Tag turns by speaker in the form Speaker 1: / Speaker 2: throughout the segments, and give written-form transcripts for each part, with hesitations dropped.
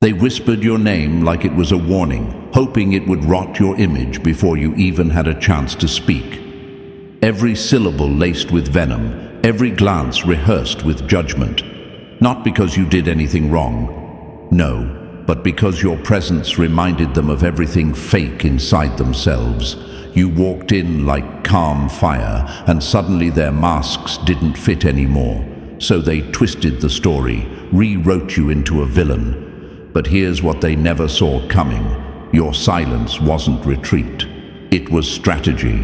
Speaker 1: They whispered your name like it was a warning, hoping it would rot your image before you even had a chance to speak. Every syllable laced with venom, every glance rehearsed with judgment. Not because you did anything wrong, no, but because your presence reminded them of everything fake inside themselves. You walked in like calm fire, and suddenly their masks didn't fit anymore. So they twisted the story, rewrote you into a villain. But here's what they never saw coming. Your silence wasn't retreat. It was strategy.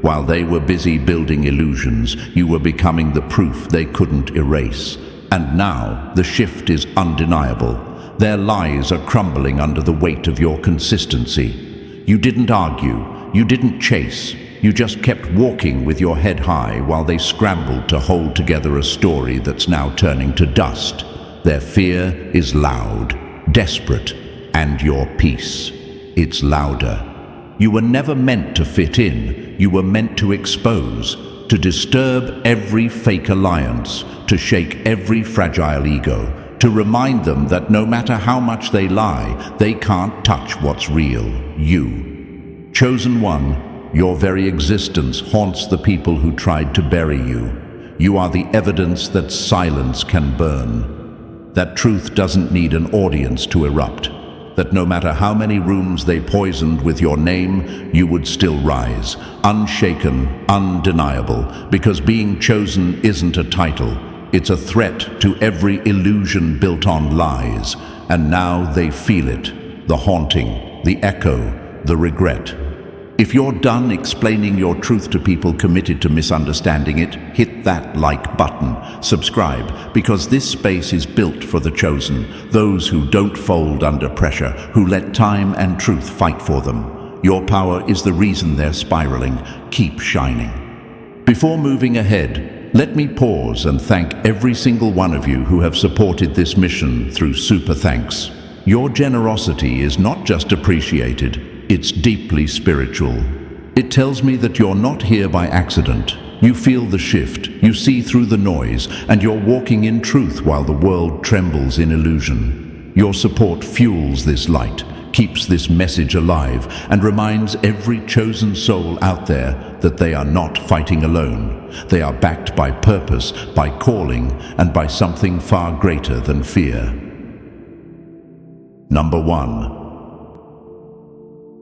Speaker 1: While they were busy building illusions, you were becoming the proof they couldn't erase. And now, the shift is undeniable. Their lies are crumbling under the weight of your consistency. You didn't argue, you didn't chase, you just kept walking with your head high while they scrambled to hold together a story that's now turning to dust. Their fear is loud, desperate, and your peace. It's louder. You were never meant to fit in. You were meant to expose, to disturb every fake alliance, to shake every fragile ego, to remind them that no matter how much they lie, they can't touch what's real, you. Chosen one, your very existence haunts the people who tried to bury you. You are the evidence that silence can burn. That truth doesn't need an audience to erupt. That no matter how many rooms they poisoned with your name, you would still rise, unshaken, undeniable, because being chosen isn't a title. It's a threat to every illusion built on lies. And now they feel it, the haunting, the echo, the regret. If you're done explaining your truth to people committed to misunderstanding it, hit that like button, subscribe, because this space is built for the chosen, those who don't fold under pressure, who let time and truth fight for them. Your power is the reason they're spiraling. Keep shining. Before moving ahead, let me pause and thank every single one of you who have supported this mission through super thanks. Your generosity is not just appreciated, it's deeply spiritual. It tells me that you're not here by accident. You feel the shift, you see through the noise, and you're walking in truth while the world trembles in illusion. Your support fuels this light, keeps this message alive, and reminds every chosen soul out there that they are not fighting alone. They are backed by purpose, by calling, and by something far greater than fear. Number 1.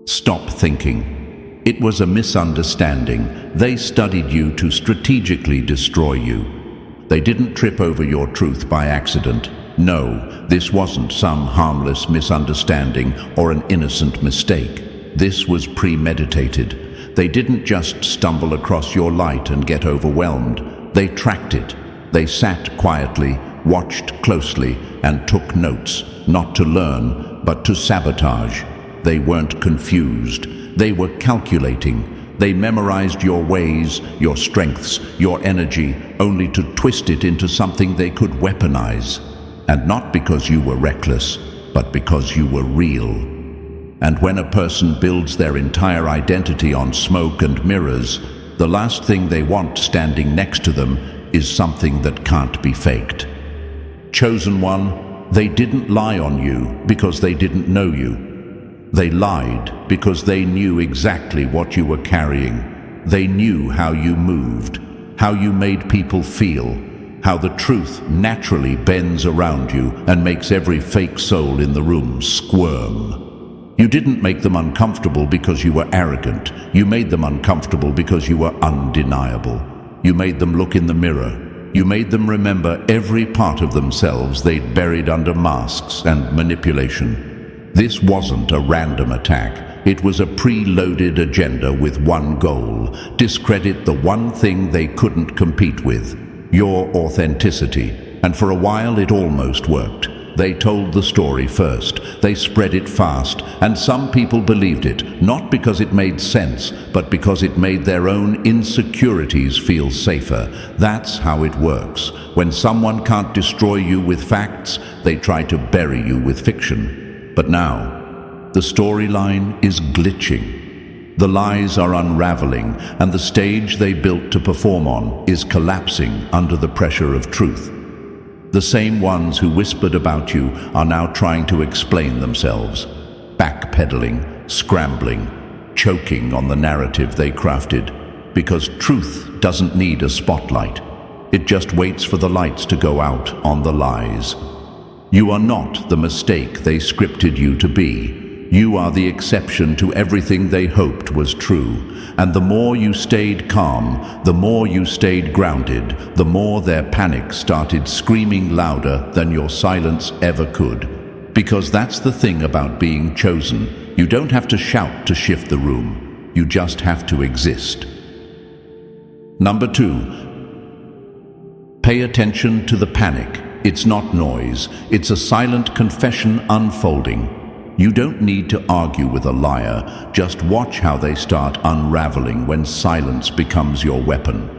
Speaker 1: Stop thinking. It was a misunderstanding. They studied you to strategically destroy you. They didn't trip over your truth by accident. No, this wasn't some harmless misunderstanding or an innocent mistake. This was premeditated. They didn't just stumble across your light and get overwhelmed. They tracked it. They sat quietly, watched closely, and took notes, not to learn, but to sabotage. They weren't confused. They were calculating. They memorized your ways, your strengths, your energy, only to twist it into something they could weaponize. And not because you were reckless, but because you were real. And when a person builds their entire identity on smoke and mirrors, the last thing they want standing next to them is something that can't be faked. Chosen one, they didn't lie on you because they didn't know you. They lied because they knew exactly what you were carrying. They knew how you moved, how you made people feel, how the truth naturally bends around you and makes every fake soul in the room squirm. You didn't make them uncomfortable because you were arrogant. You made them uncomfortable because you were undeniable. You made them look in the mirror. You made them remember every part of themselves they'd buried under masks and manipulation. This wasn't a random attack. It was a preloaded agenda with one goal: discredit the one thing they couldn't compete with, your authenticity. And for a while it almost worked. They told the story first. They spread it fast, and some people believed it, not because it made sense, but because it made their own insecurities feel safer. That's how it works. When someone can't destroy you with facts, they try to bury you with fiction. But now, the storyline is glitching. The lies are unraveling, and the stage they built to perform on is collapsing under the pressure of truth. The same ones who whispered about you are now trying to explain themselves, backpedaling, scrambling, choking on the narrative they crafted, because truth doesn't need a spotlight. It just waits for the lights to go out on the lies. You are not the mistake they scripted you to be. You are the exception to everything they hoped was true. And the more you stayed calm, the more you stayed grounded, the more their panic started screaming louder than your silence ever could. Because that's the thing about being chosen. You don't have to shout to shift the room. You just have to exist. Number 2. Pay attention to the panic. It's not noise. It's a silent confession unfolding. You don't need to argue with a liar. Just watch how they start unraveling when silence becomes your weapon.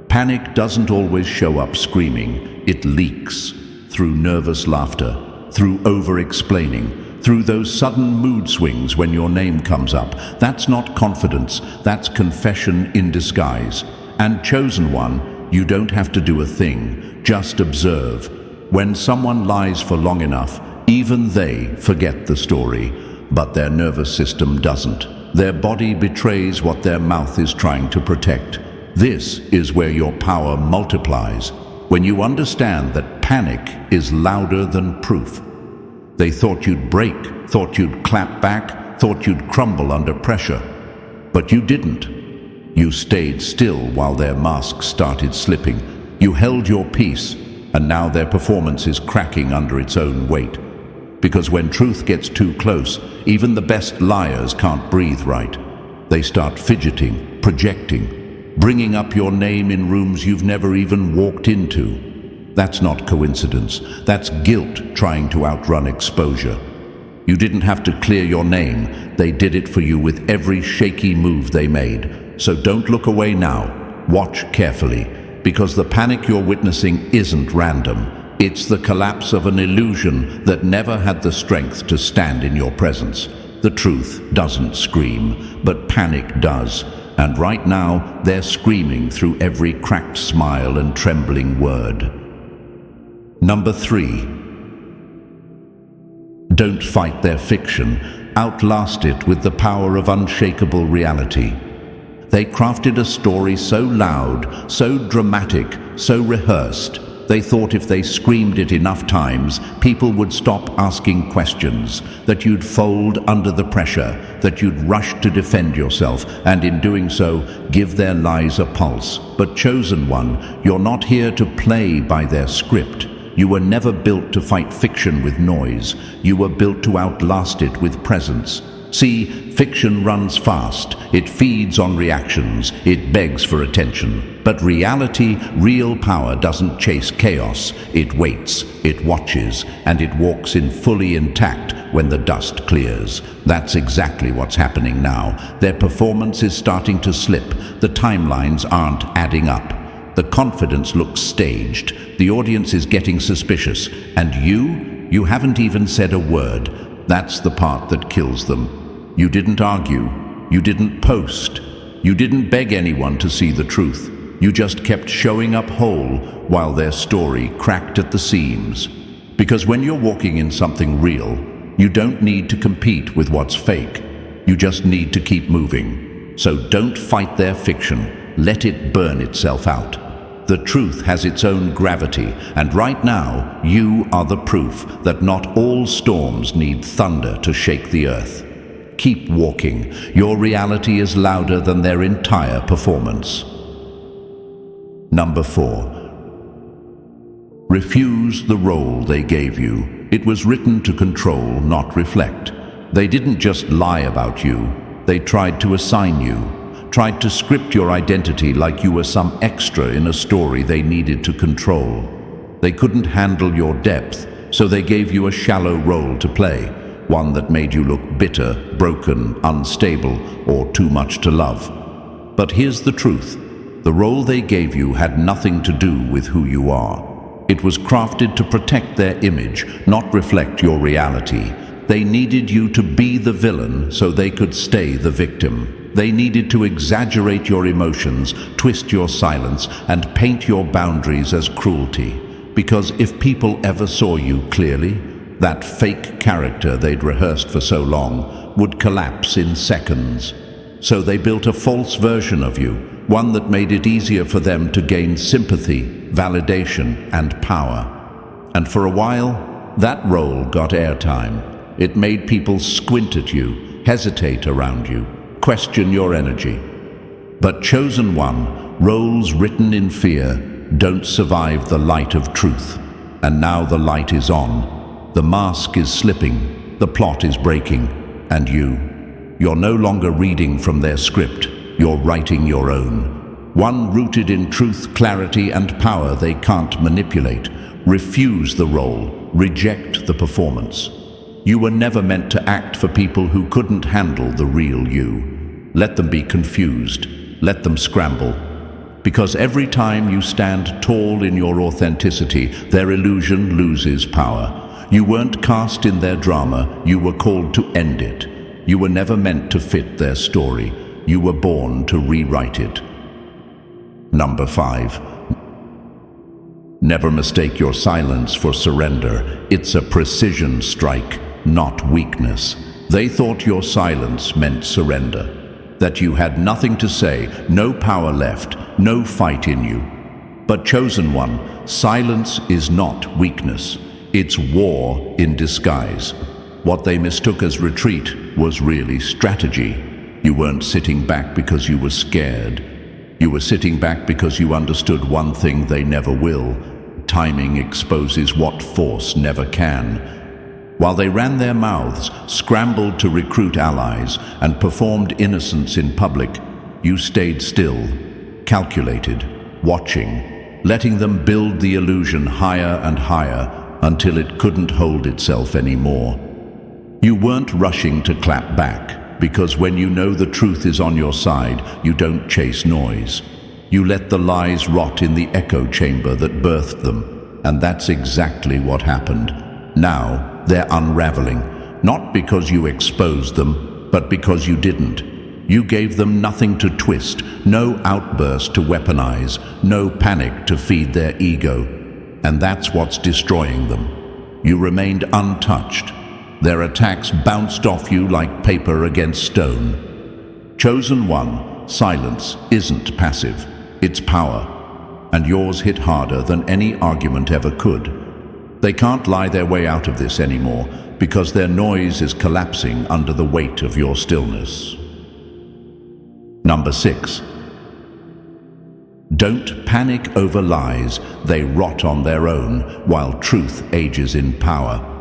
Speaker 1: Panic doesn't always show up screaming. It leaks through nervous laughter, through over-explaining, through those sudden mood swings when your name comes up. That's not confidence. That's confession in disguise. And chosen one, you don't have to do a thing. Just observe. When someone lies for long enough, even they forget the story, but their nervous system doesn't. Their body betrays what their mouth is trying to protect. This is where your power multiplies, when you understand that panic is louder than proof. They thought you'd break, thought you'd clap back, thought you'd crumble under pressure. But you didn't. You stayed still while their masks started slipping. You held your peace, and now their performance is cracking under its own weight. Because when truth gets too close, even the best liars can't breathe right. They start fidgeting, projecting, bringing up your name in rooms you've never even walked into. That's not coincidence. That's guilt trying to outrun exposure. You didn't have to clear your name. They did it for you with every shaky move they made. So don't look away now. Watch carefully, because the panic you're witnessing isn't random. It's the collapse of an illusion that never had the strength to stand in your presence. The truth doesn't scream, but panic does. And right now, they're screaming through every cracked smile and trembling word. Number 3. Don't fight their fiction. Outlast it with the power of unshakable reality. They crafted a story so loud, so dramatic, so rehearsed. They thought if they screamed it enough times, people would stop asking questions, that you'd fold under the pressure, that you'd rush to defend yourself, and in doing so, give their lies a pulse. But chosen one, you're not here to play by their script. You were never built to fight fiction with noise. You were built to outlast it with presence. See, fiction runs fast. It feeds on reactions. It begs for attention. But reality, real power, doesn't chase chaos. It waits, it watches, and it walks in fully intact when the dust clears. That's exactly what's happening now. Their performance is starting to slip. The timelines aren't adding up. The confidence looks staged. The audience is getting suspicious. And you haven't even said a word. That's the part that kills them. You didn't argue. You didn't post. You didn't beg anyone to see the truth. You just kept showing up whole while their story cracked at the seams. Because when you're walking in something real, you don't need to compete with what's fake. You just need to keep moving. So don't fight their fiction. Let it burn itself out. The truth has its own gravity, and right now, you are the proof that not all storms need thunder to shake the earth. Keep walking. Your reality is louder than their entire performance. Number 4. Refuse the role they gave you. It was written to control, not reflect. They didn't just lie about you. They tried to assign you. Tried to script your identity like you were some extra in a story they needed to control. They couldn't handle your depth, so they gave you a shallow role to play, one that made you look bitter, broken, unstable, or too much to love. But here's the truth. The role they gave you had nothing to do with who you are. It was crafted to protect their image, not reflect your reality. They needed you to be the villain so they could stay the victim. They needed to exaggerate your emotions, twist your silence, and paint your boundaries as cruelty. Because if people ever saw you clearly, that fake character they'd rehearsed for so long would collapse in seconds. So they built a false version of you, one that made it easier for them to gain sympathy, validation, and power. And for a while, that role got airtime. It made people squint at you, hesitate around you, question your energy. But chosen one, roles written in fear, don't survive the light of truth. And now the light is on. The mask is slipping, the plot is breaking, and you're no longer reading from their script, you're writing your own. One rooted in truth, clarity, and power they can't manipulate. Refuse the role, reject the performance. You were never meant to act for people who couldn't handle the real you. Let them be confused, let them scramble. Because every time you stand tall in your authenticity, their illusion loses power. You weren't cast in their drama, you were called to end it. You were never meant to fit their story. You were born to rewrite it. Number 5. Never mistake your silence for surrender. It's a precision strike, not weakness. They thought your silence meant surrender, that you had nothing to say, no power left, no fight in you. But chosen one, silence is not weakness. It's war in disguise. What they mistook as retreat was really strategy. You weren't sitting back because you were scared. You were sitting back because you understood one thing they never will. Timing exposes what force never can. While they ran their mouths, scrambled to recruit allies, and performed innocence in public, you stayed still, calculated, watching, letting them build the illusion higher and higher until it couldn't hold itself anymore. You weren't rushing to clap back, because when you know the truth is on your side, you don't chase noise. You let the lies rot in the echo chamber that birthed them, and that's exactly what happened. Now, they're unraveling, not because you exposed them, but because you didn't. You gave them nothing to twist, no outburst to weaponize, no panic to feed their ego. And that's what's destroying them. You remained untouched. Their attacks bounced off you like paper against stone. Chosen one, silence isn't passive, it's power. And yours hit harder than any argument ever could. They can't lie their way out of this anymore because their noise is collapsing under the weight of your stillness. Number 6. Don't panic over lies. They rot on their own while truth ages in power.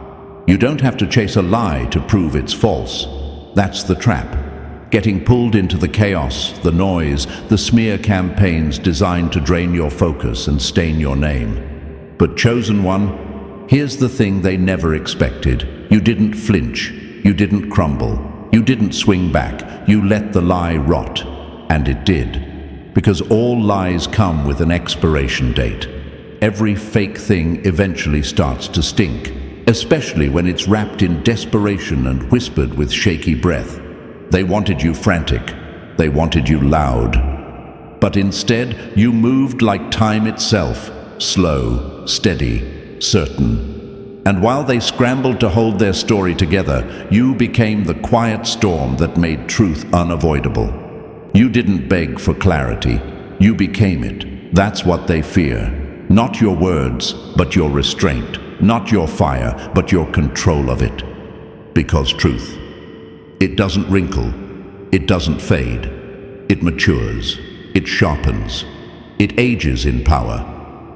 Speaker 1: You don't have to chase a lie to prove it's false. That's the trap. Getting pulled into the chaos, the noise, the smear campaigns designed to drain your focus and stain your name. But chosen one, here's the thing they never expected. You didn't flinch. You didn't crumble. You didn't swing back. You let the lie rot. And it did. Because all lies come with an expiration date. Every fake thing eventually starts to stink, especially when it's wrapped in desperation and whispered with shaky breath. They wanted you frantic. They wanted you loud. But instead, you moved like time itself, slow, steady, certain. And while they scrambled to hold their story together, you became the quiet storm that made truth unavoidable. You didn't beg for clarity. You became it. That's what they fear. Not your words, but your restraint. Not your fire, but your control of it. Because truth, it doesn't wrinkle. It doesn't fade. It matures. It sharpens. It ages in power.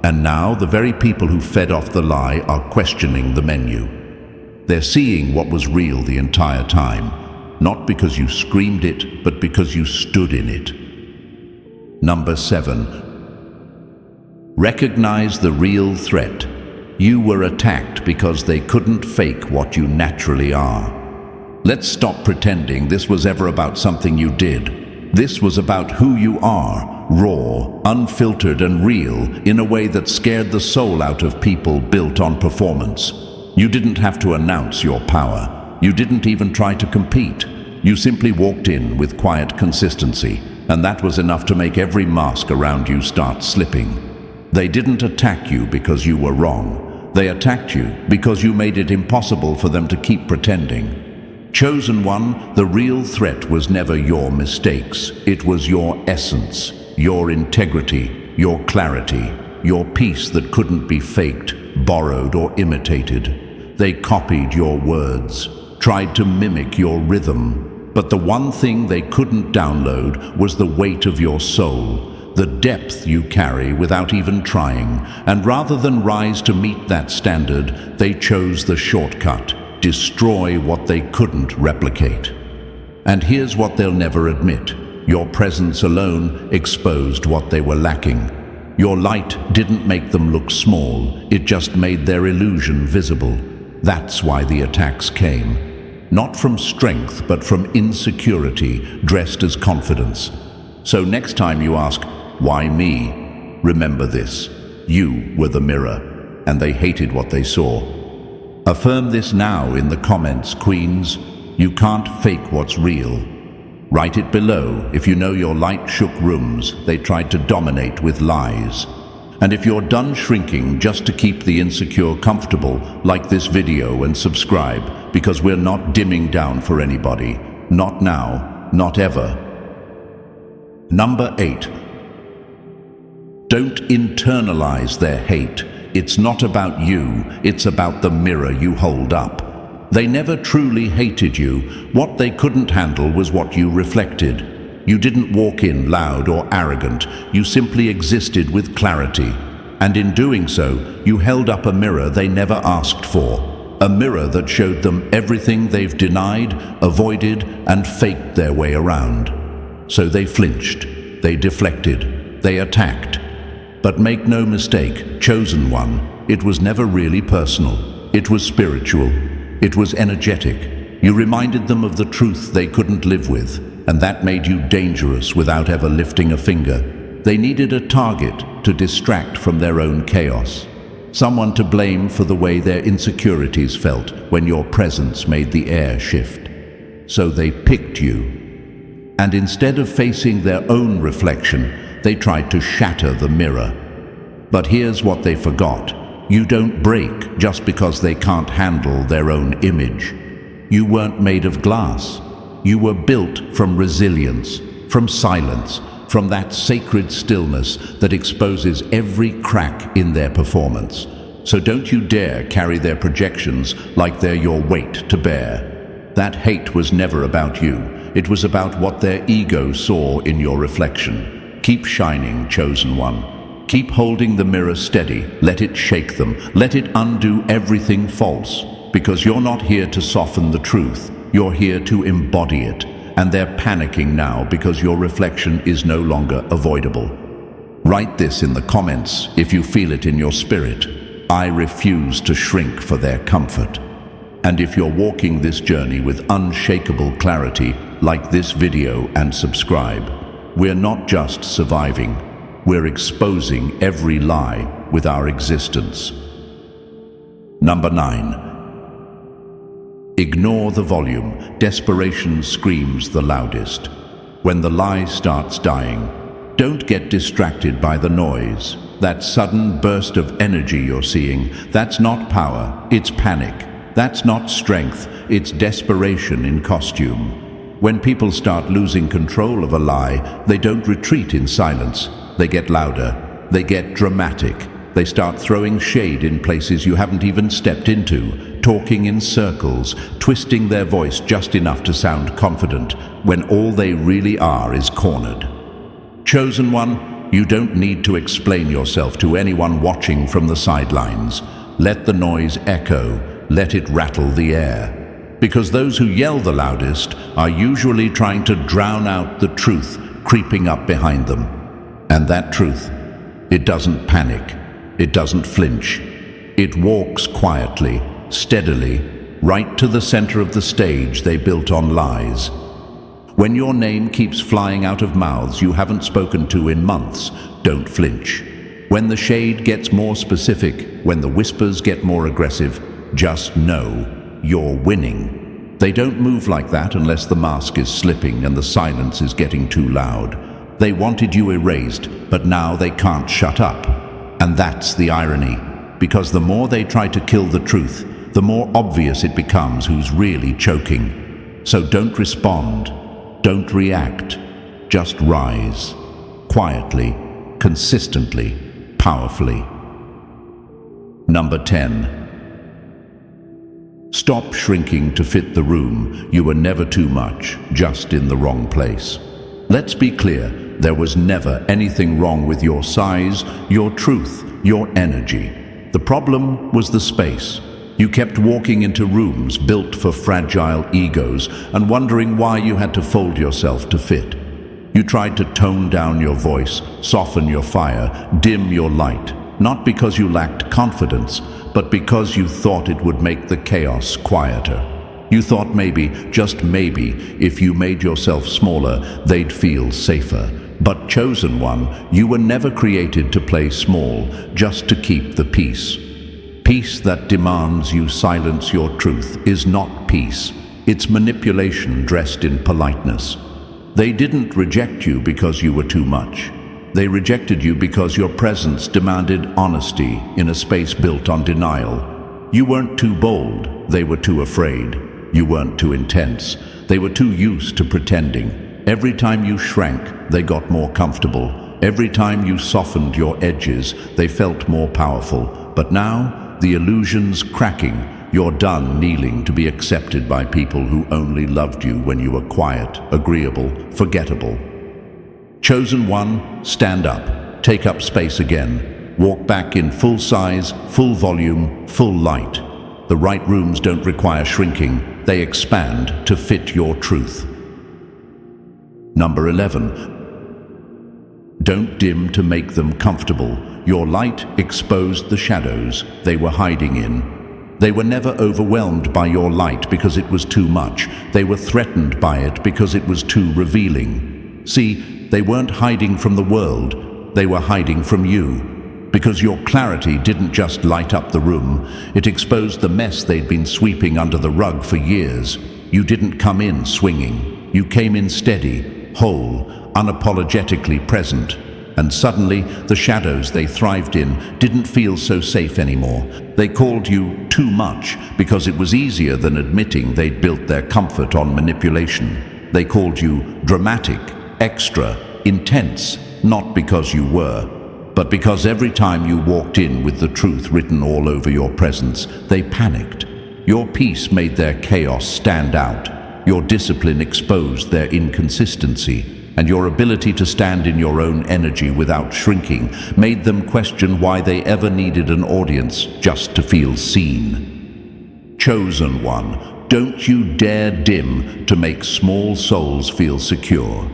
Speaker 1: And now the very people who fed off the lie are questioning the menu. They're seeing what was real the entire time, not because you screamed it, but because you stood in it. Number 7. Recognize the real threat. You were attacked because they couldn't fake what you naturally are. Let's stop pretending this was ever about something you did. This was about who you are, raw, unfiltered and real, in a way that scared the soul out of people built on performance. You didn't have to announce your power. You didn't even try to compete. You simply walked in with quiet consistency, and that was enough to make every mask around you start slipping. They didn't attack you because you were wrong. They attacked you because you made it impossible for them to keep pretending. Chosen one, the real threat was never your mistakes. It was your essence, your integrity, your clarity, your peace that couldn't be faked, borrowed, or imitated. They copied your words, tried to mimic your rhythm, but the one thing they couldn't download was the weight of your soul, the depth you carry without even trying. And rather than rise to meet that standard, they chose the shortcut: destroy what they couldn't replicate. And here's what they'll never admit: your presence alone exposed what they were lacking. Your light didn't make them look small, it just made their illusion visible. That's why the attacks came. Not from strength, but from insecurity dressed as confidence. So next time you ask, "Why me?" remember this: you were the mirror, and they hated what they saw. Affirm this now in the comments, queens. You can't fake what's real. Write it below if you know your light shook rooms they tried to dominate with lies. And if you're done shrinking just to keep the insecure comfortable, like this video and subscribe, because we're not dimming down for anybody. Not now, not ever. Number 8. Don't internalize their hate. It's not about you, it's about the mirror you hold up. They never truly hated you. What they couldn't handle was what you reflected. You didn't walk in loud or arrogant. You simply existed with clarity. And in doing so, you held up a mirror they never asked for. A mirror that showed them everything they've denied, avoided, and faked their way around. So they flinched, they deflected, they attacked. But make no mistake, chosen one, it was never really personal. It was spiritual. It was energetic. You reminded them of the truth they couldn't live with, and that made you dangerous without ever lifting a finger. They needed a target to distract from their own chaos. Someone to blame for the way their insecurities felt when your presence made the air shift. So they picked you. And instead of facing their own reflection, they tried to shatter the mirror. But here's what they forgot. You don't break just because they can't handle their own image. You weren't made of glass. You were built from resilience, from silence, from that sacred stillness that exposes every crack in their performance. So don't you dare carry their projections like they're your weight to bear. That hate was never about you. It was about what their ego saw in your reflection. Keep shining, chosen one. Keep holding the mirror steady. Let it shake them. Let it undo everything false. Because you're not here to soften the truth. You're here to embody it. And they're panicking now because your reflection is no longer avoidable. Write this in the comments if you feel it in your spirit. I refuse to shrink for their comfort. And if you're walking this journey with unshakable clarity, like this video and subscribe. We're not just surviving. We're exposing every lie with our existence. Number 9. Ignore the volume. Desperation screams the loudest. When the lie starts dying, don't get distracted by the noise. That sudden burst of energy you're seeing, that's not power, it's panic. That's not strength, it's desperation in costume. When people start losing control of a lie, they don't retreat in silence. They get louder, they get dramatic. They start throwing shade in places you haven't even stepped into, talking in circles, twisting their voice just enough to sound confident, when all they really are is cornered. Chosen one, you don't need to explain yourself to anyone watching from the sidelines. Let the noise echo, let it rattle the air. Because those who yell the loudest are usually trying to drown out the truth creeping up behind them. And that truth, it doesn't panic, it doesn't flinch. It walks quietly, steadily, right to the center of the stage they built on lies. When your name keeps flying out of mouths you haven't spoken to in months, don't flinch. When the shade gets more specific, when the whispers get more aggressive, just know you're winning. They don't move like that unless the mask is slipping and the silence is getting too loud. They wanted you erased, but now they can't shut up. And that's the irony, because the more they try to kill the truth, the more obvious it becomes who's really choking. So don't respond, don't react, just rise, quietly, consistently, powerfully. Number 10. Stop shrinking to fit the room. You were never too much, just in the wrong place. Let's be clear, there was never anything wrong with your size, your truth, your energy. The problem was the space. You kept walking into rooms built for fragile egos and wondering why you had to fold yourself to fit. You tried to tone down your voice, soften your fire, dim your light, not because you lacked confidence, but because you thought it would make the chaos quieter. You thought maybe, just maybe, if you made yourself smaller, they'd feel safer. But chosen one, you were never created to play small, just to keep the peace. Peace that demands you silence your truth is not peace. It's manipulation dressed in politeness. They didn't reject you because you were too much. They rejected you because your presence demanded honesty in a space built on denial. You weren't too bold, they were too afraid. You weren't too intense, they were too used to pretending. Every time you shrank, they got more comfortable. Every time you softened your edges, they felt more powerful. But now, the illusion's cracking. You're done kneeling to be accepted by people who only loved you when you were quiet, agreeable, forgettable. Chosen one, stand up, take up space again. Walk back in full size, full volume, full light. The right rooms don't require shrinking, they expand to fit your truth. Number 11. Don't dim to make them comfortable. Your light exposed the shadows they were hiding in. They were never overwhelmed by your light because it was too much. They were threatened by it because it was too revealing. See, they weren't hiding from the world, they were hiding from you. Because your clarity didn't just light up the room, it exposed the mess they'd been sweeping under the rug for years. You didn't come in swinging. You came in steady, whole, unapologetically present. And suddenly, the shadows they thrived in didn't feel so safe anymore. They called you too much because it was easier than admitting they'd built their comfort on manipulation. They called you dramatic, extra, intense, not because you were, but because every time you walked in with the truth written all over your presence, they panicked. Your peace made their chaos stand out. Your discipline exposed their inconsistency. And your ability to stand in your own energy without shrinking made them question why they ever needed an audience just to feel seen. Chosen one, don't you dare dim to make small souls feel secure.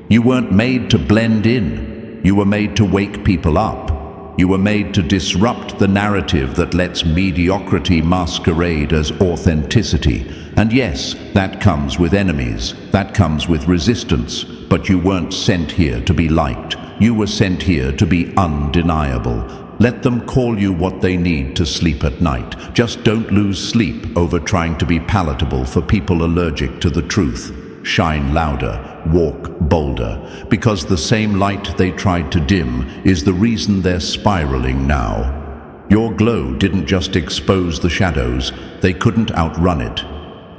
Speaker 1: You weren't made to blend in. You were made to wake people up. You were made to disrupt the narrative that lets mediocrity masquerade as authenticity. And yes, that comes with enemies. That comes with resistance. But you weren't sent here to be liked. You were sent here to be undeniable. Let them call you what they need to sleep at night. Just don't lose sleep over trying to be palatable for people allergic to the truth. Shine louder, walk bolder, because the same light they tried to dim is the reason they're spiraling now. Your glow didn't just expose the shadows, they couldn't outrun it.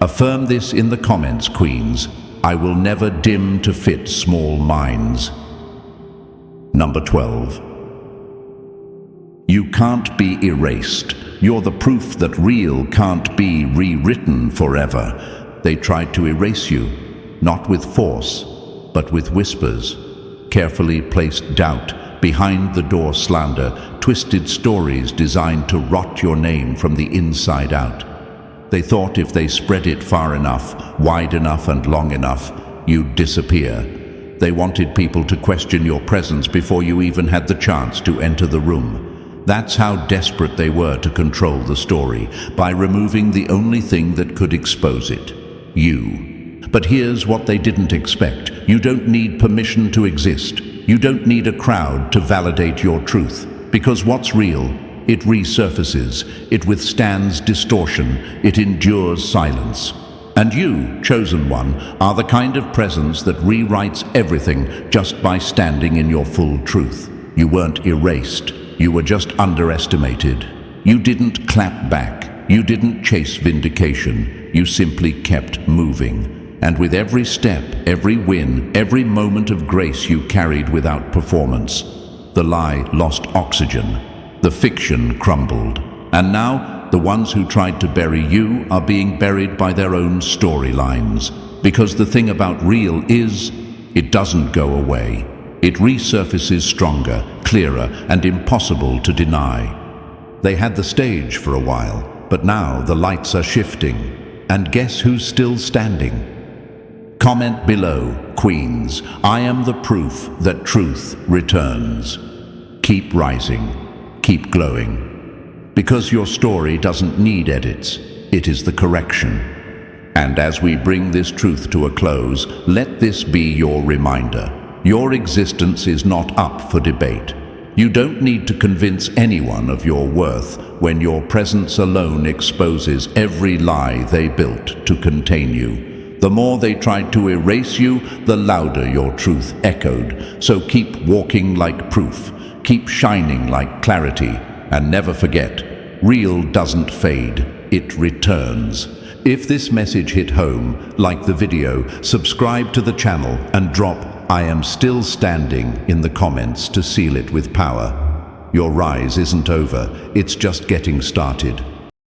Speaker 1: Affirm this in the comments, queens. I will never dim to fit small minds. Number 12. You can't be erased. You're the proof that real can't be rewritten forever. They tried to erase you, not with force, but with whispers. Carefully placed doubt, behind the door slander, twisted stories designed to rot your name from the inside out. They thought if they spread it far enough, wide enough and long enough, you'd disappear. They wanted people to question your presence before you even had the chance to enter the room. That's how desperate they were to control the story, by removing the only thing that could expose it, you. But here's what they didn't expect. You don't need permission to exist. You don't need a crowd to validate your truth. Because what's real, it resurfaces, it withstands distortion, it endures silence. And you, chosen one, are the kind of presence that rewrites everything just by standing in your full truth. You weren't erased, you were just underestimated. You didn't clap back. You didn't chase vindication. You simply kept moving. And with every step, every win, every moment of grace you carried without performance, the lie lost oxygen. The fiction crumbled. And now, the ones who tried to bury you are being buried by their own storylines. Because the thing about real is, it doesn't go away. It resurfaces stronger, clearer, and impossible to deny. They had the stage for a while, but now the lights are shifting. And guess who's still standing? Comment below, Queens. I am the proof that truth returns. Keep rising. Keep glowing. Because your story doesn't need edits. It is the correction. And as we bring this truth to a close, let this be your reminder. Your existence is not up for debate. You don't need to convince anyone of your worth when your presence alone exposes every lie they built to contain you. The more they tried to erase you, the louder your truth echoed. So keep walking like proof, keep shining like clarity, and never forget, real doesn't fade, it returns. If this message hit home, like the video, subscribe to the channel and drop "I am still standing" in the comments to seal it with power. Your rise isn't over, it's just getting started.